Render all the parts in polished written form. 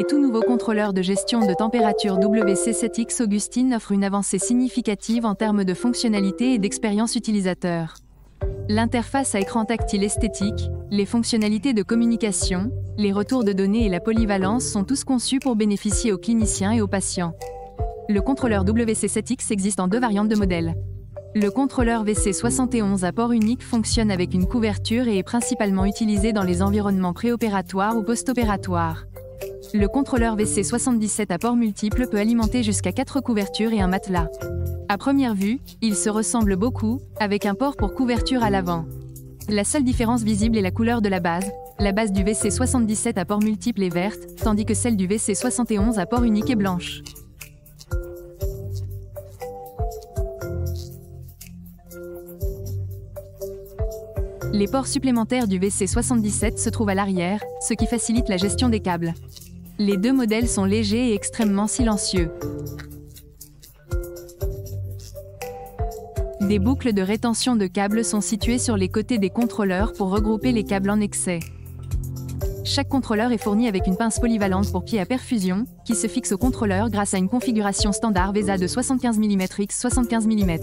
Les tout nouveaux contrôleurs de gestion de température WC7X Augustine offrent une avancée significative en termes de fonctionnalité et d'expérience utilisateur. L'interface à écran tactile esthétique, les fonctionnalités de communication, les retours de données et la polyvalence sont tous conçus pour bénéficier aux cliniciens et aux patients. Le contrôleur WC7X existe en deux variantes de modèles. Le contrôleur WC71 à port unique fonctionne avec une couverture et est principalement utilisé dans les environnements préopératoires ou post-opératoires. Le contrôleur WC77 à port multiple peut alimenter jusqu'à 4 couvertures et un matelas. À première vue, ils se ressemblent beaucoup, avec un port pour couverture à l'avant. La seule différence visible est la couleur de la base. La base du WC77 à port multiple est verte, tandis que celle du WC71 à port unique est blanche. Les ports supplémentaires du WC77 se trouvent à l'arrière, ce qui facilite la gestion des câbles. Les deux modèles sont légers et extrêmement silencieux. Des boucles de rétention de câbles sont situées sur les côtés des contrôleurs pour regrouper les câbles en excès. Chaque contrôleur est fourni avec une pince polyvalente pour pieds à perfusion, qui se fixe au contrôleur grâce à une configuration standard VESA de 75 mm x 75 mm.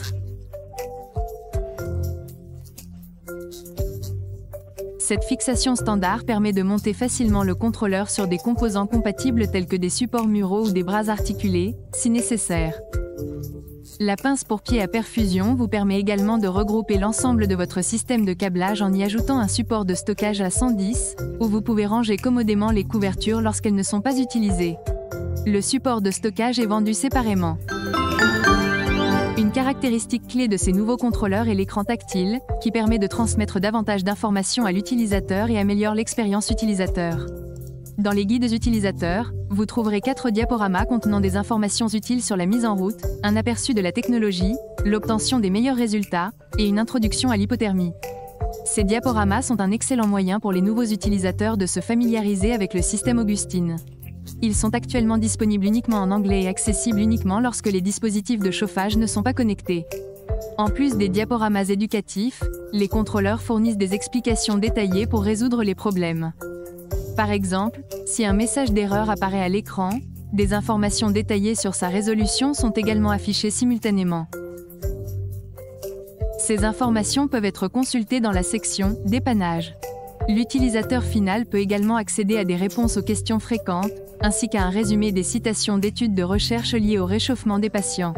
Cette fixation standard permet de monter facilement le contrôleur sur des composants compatibles tels que des supports muraux ou des bras articulés, si nécessaire. La pince pour pied à perfusion vous permet également de regrouper l'ensemble de votre système de câblage en y ajoutant un support de stockage à 110, où vous pouvez ranger commodément les couvertures lorsqu'elles ne sont pas utilisées. Le support de stockage est vendu séparément. Une caractéristique clé de ces nouveaux contrôleurs est l'écran tactile, qui permet de transmettre davantage d'informations à l'utilisateur et améliore l'expérience utilisateur. Dans les guides utilisateurs, vous trouverez 4 diaporamas contenant des informations utiles sur la mise en route, un aperçu de la technologie, l'obtention des meilleurs résultats, et une introduction à l'hypothermie. Ces diaporamas sont un excellent moyen pour les nouveaux utilisateurs de se familiariser avec le système Augustine. Ils sont actuellement disponibles uniquement en anglais et accessibles uniquement lorsque les dispositifs de chauffage ne sont pas connectés. En plus des diaporamas éducatifs, les contrôleurs fournissent des explications détaillées pour résoudre les problèmes. Par exemple, si un message d'erreur apparaît à l'écran, des informations détaillées sur sa résolution sont également affichées simultanément. Ces informations peuvent être consultées dans la section « Dépannage ». L'utilisateur final peut également accéder à des réponses aux questions fréquentes, ainsi qu'à un résumé des citations d'études de recherche liées au réchauffement des patients.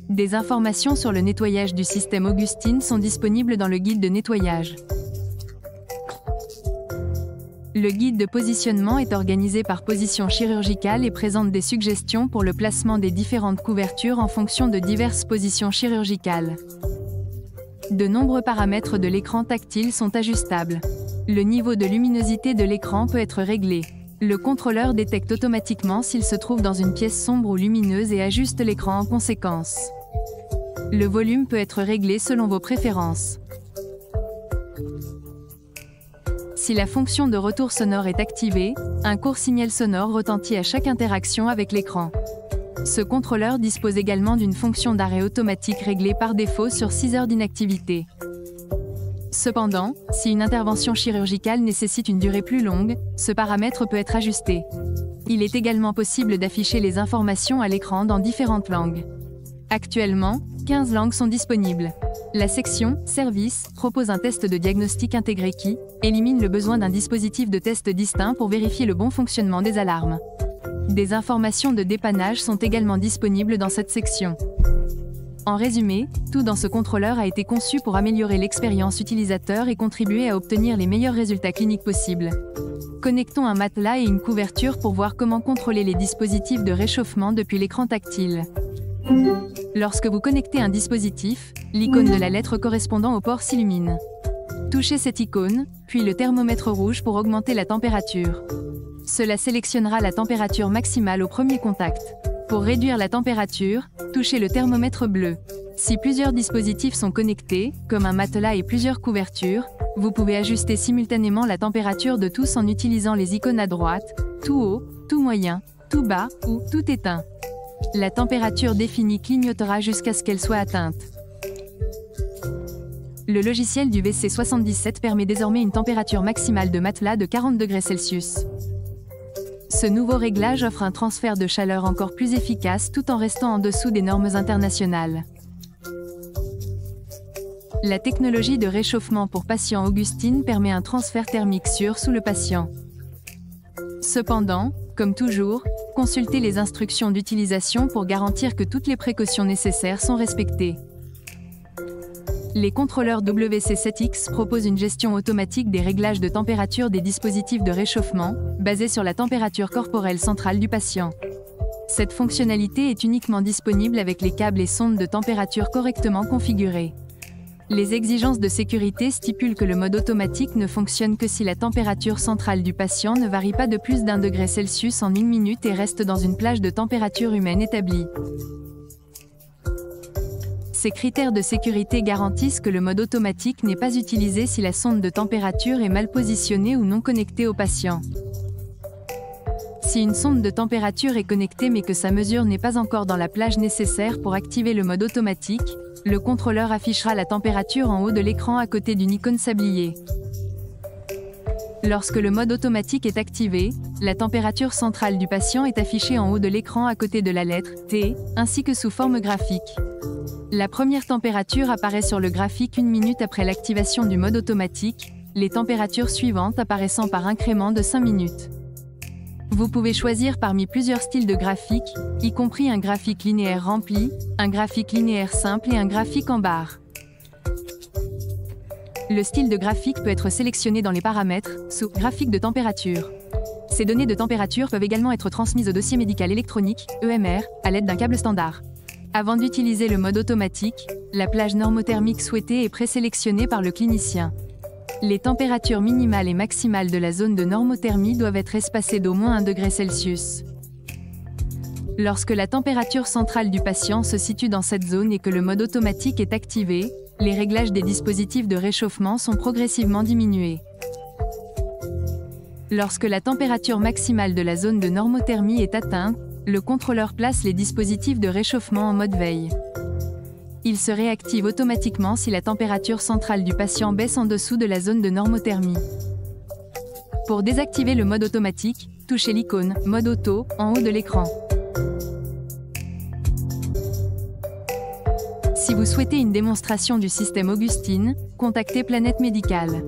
Des informations sur le nettoyage du système Augustine sont disponibles dans le guide de nettoyage. Le guide de positionnement est organisé par position chirurgicale et présente des suggestions pour le placement des différentes couvertures en fonction de diverses positions chirurgicales. De nombreux paramètres de l'écran tactile sont ajustables. Le niveau de luminosité de l'écran peut être réglé. Le contrôleur détecte automatiquement s'il se trouve dans une pièce sombre ou lumineuse et ajuste l'écran en conséquence. Le volume peut être réglé selon vos préférences. Si la fonction de retour sonore est activée, un court signal sonore retentit à chaque interaction avec l'écran. Ce contrôleur dispose également d'une fonction d'arrêt automatique réglée par défaut sur 6 heures d'inactivité. Cependant, si une intervention chirurgicale nécessite une durée plus longue, ce paramètre peut être ajusté. Il est également possible d'afficher les informations à l'écran dans différentes langues. Actuellement, 15 langues sont disponibles. La section « Service » propose un test de diagnostic intégré qui élimine le besoin d'un dispositif de test distinct pour vérifier le bon fonctionnement des alarmes. Des informations de dépannage sont également disponibles dans cette section. En résumé, tout dans ce contrôleur a été conçu pour améliorer l'expérience utilisateur et contribuer à obtenir les meilleurs résultats cliniques possibles. Connectons un matelas et une couverture pour voir comment contrôler les dispositifs de réchauffement depuis l'écran tactile. Lorsque vous connectez un dispositif, l'icône de la lettre correspondant au port s'illumine. Touchez cette icône, puis le thermomètre rouge pour augmenter la température. Cela sélectionnera la température maximale au premier contact. Pour réduire la température, touchez le thermomètre bleu. Si plusieurs dispositifs sont connectés, comme un matelas et plusieurs couvertures, vous pouvez ajuster simultanément la température de tous en utilisant les icônes à droite, tout haut, tout moyen, tout bas ou tout éteint. La température définie clignotera jusqu'à ce qu'elle soit atteinte. Le logiciel du WC77 permet désormais une température maximale de matelas de 40 °C. Ce nouveau réglage offre un transfert de chaleur encore plus efficace tout en restant en dessous des normes internationales. La technologie de réchauffement pour patient Augustine permet un transfert thermique sûr sous le patient. Cependant, comme toujours, consultez les instructions d'utilisation pour garantir que toutes les précautions nécessaires sont respectées. Les contrôleurs WC7X proposent une gestion automatique des réglages de température des dispositifs de réchauffement, basée sur la température corporelle centrale du patient. Cette fonctionnalité est uniquement disponible avec les câbles et sondes de température correctement configurés. Les exigences de sécurité stipulent que le mode automatique ne fonctionne que si la température centrale du patient ne varie pas de plus d'1 degré Celsius en 1 minute et reste dans une plage de température humaine établie. Ces critères de sécurité garantissent que le mode automatique n'est pas utilisé si la sonde de température est mal positionnée ou non connectée au patient. Si une sonde de température est connectée mais que sa mesure n'est pas encore dans la plage nécessaire pour activer le mode automatique, le contrôleur affichera la température en haut de l'écran à côté d'une icône sablier. Lorsque le mode automatique est activé, la température centrale du patient est affichée en haut de l'écran à côté de la lettre T, ainsi que sous forme graphique. La première température apparaît sur le graphique 1 minute après l'activation du mode automatique, les températures suivantes apparaissant par incrément de 5 minutes. Vous pouvez choisir parmi plusieurs styles de graphiques, y compris un graphique linéaire rempli, un graphique linéaire simple et un graphique en barre. Le style de graphique peut être sélectionné dans les paramètres, sous « Graphique de température ». Ces données de température peuvent également être transmises au dossier médical électronique, EMR, à l'aide d'un câble standard. Avant d'utiliser le mode automatique, la plage normothermique souhaitée est présélectionnée par le clinicien. Les températures minimales et maximales de la zone de normothermie doivent être espacées d'au moins 1 degré Celsius. Lorsque la température centrale du patient se situe dans cette zone et que le mode automatique est activé, les réglages des dispositifs de réchauffement sont progressivement diminués. Lorsque la température maximale de la zone de normothermie est atteinte, le contrôleur place les dispositifs de réchauffement en mode veille. Il se réactive automatiquement si la température centrale du patient baisse en dessous de la zone de normothermie. Pour désactiver le mode automatique, touchez l'icône « Mode auto » en haut de l'écran. Si vous souhaitez une démonstration du système Augustine, contactez Planète Médicale.